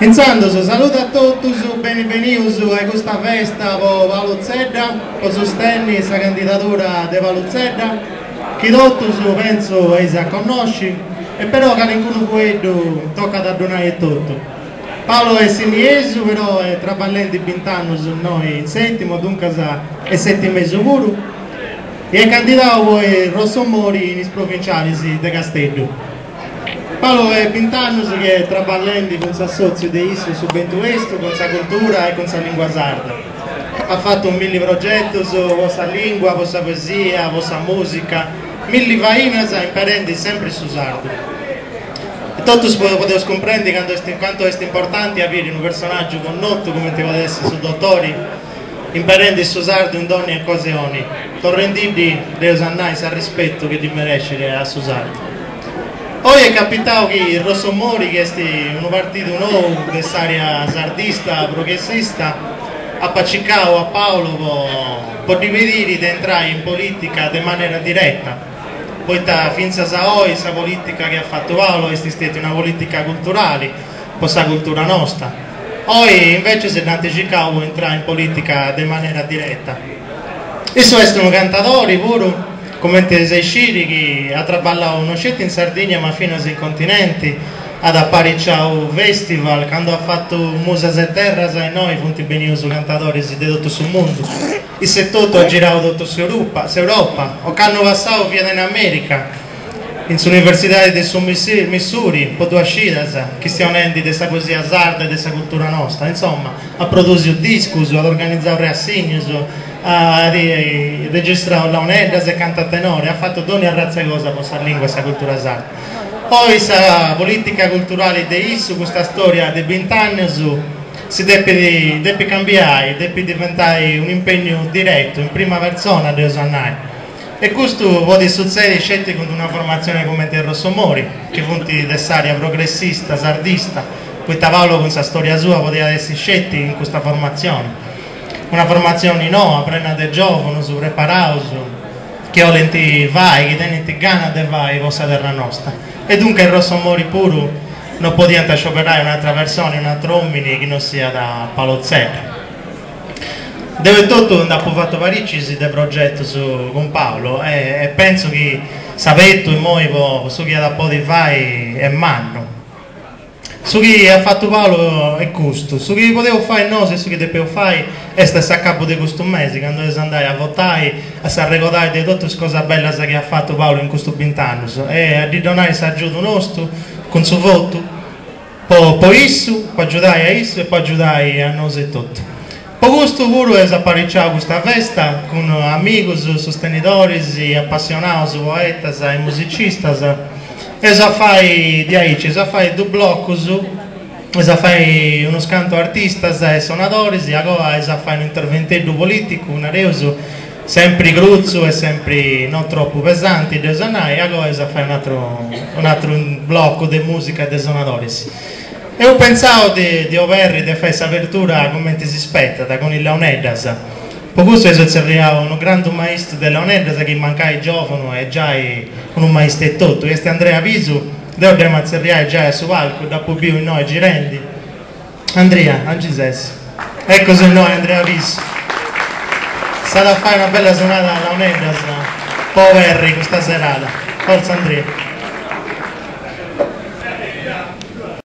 Intanto saluto a tutti, benvenuti a questa festa per Valuzzedda, per sostenere questa candidatura di Valuzzedda, che tutti penso che si conosci, e però che nessuno può tocca da donare tutto. Paolo è siniese, però è traballante 20 anni su noi in settimo, dunque è settimo sicuro, e è candidato poi Rossomori in provinciali di Castello. Paolo è 20 anni che è traballante con il socio di Isu su Bentuesto, con la cultura e con la lingua sarda. Ha fatto mille progetti su la lingua, la poesia, la musica, mille vainas imparando sempre su sardo. E tutti potete comprendere quanto è importante avere un personaggio connotto come te potete essere su dottori, imparando su sardo in ogni occasione, torrendibili Deus annai al rispetto che ti merece a su sardo. Oggi è capitato che il Rossomori, che è un partito nuovo dell'area sardista, progressista, ha appiccicato a Paolo per dividere di entrare in politica in maniera diretta. Poi fino a oggi la politica che ha fatto Paolo è stata una politica culturale, per la cultura nostra. Oggi invece si è anticipato per entrare in politica in maniera diretta. Questo è un cantatore puro, come te sei sciri che ha traballato non solo in Sardegna ma fino ai continenti, ad apparecchiato festival, quando ha fatto Musas e Terras e noi punti benissimo cantatori di tutto sul mondo. Il settore ha girato tutto su Europa, o che hanno passato via in America, in università del Missouri, per due scidas, che stiano unendo questa poesia sarda e questa cultura nostra, insomma, ha prodotto discos, ha organizzato rassegni, ha registrato launeddas e canta tenore, ha fatto ogni razza cosa per questa lingua e questa cultura sarda. Poi questa politica culturale di Issu, questa storia di 20 anni, si deve cambiare, deve diventare un impegno diretto, in prima persona di Osannai. E questo può succedere scelte con una formazione come te Rossomori, che punti dell'area progressista, sardista, poi Paolo con questa storia sua poteva essere scelti in questa formazione. Una formazione nuova, prena del giovane, su preparato, che volenti vai, che tenete gana di vai, vostra terra nostra. E dunque il Rossomori puro non poteva scioperare un'altra persona, un altro uomo che non sia da Palozzetta. Deve tutto abbiamo fatto parecchi dei progetti con Paolo e penso che sapete e noi su chi da Spotify è manno. Su chi ha fatto Paolo è questo, su chi potevo fare noi e su chi devo fare è stato a capo di questo mese, quando si andare a votare, a si ricordare di tutte le cose belle che ha fatto Paolo in questo 20 anni e a ridonare il aiuto nostro con il suo voto, per isso, per aiutare a isso e per aiutare a noi e tutti. Per questo pure è apparecchiato questa festa con amici, sostenitori, appassionati, poetas e musicisti. E si fa di aici, si fa due blocchi, si fa uno scanto artista e suonatori, e ora si fa un intervento politico, un areuso sempre gruzzo e sempre non troppo pesante, e ora si fa un altro blocco di musica e di suonatori. E ho pensato di fare questa apertura come si aspetta, con il Leoneddas. Per questo sono un grande maestro del Leoneddas che manca i giovani e già è un maestro e tutto. Questo è Andrea Visu, dove dobbiamo serrare già su palco, dopo più in noi girendi. Andrea, Angisesi. Ecco su noi Andrea Visu. Sarà a fare una bella suonata a Leoneddas, poverri questa serata. Forza Andrea.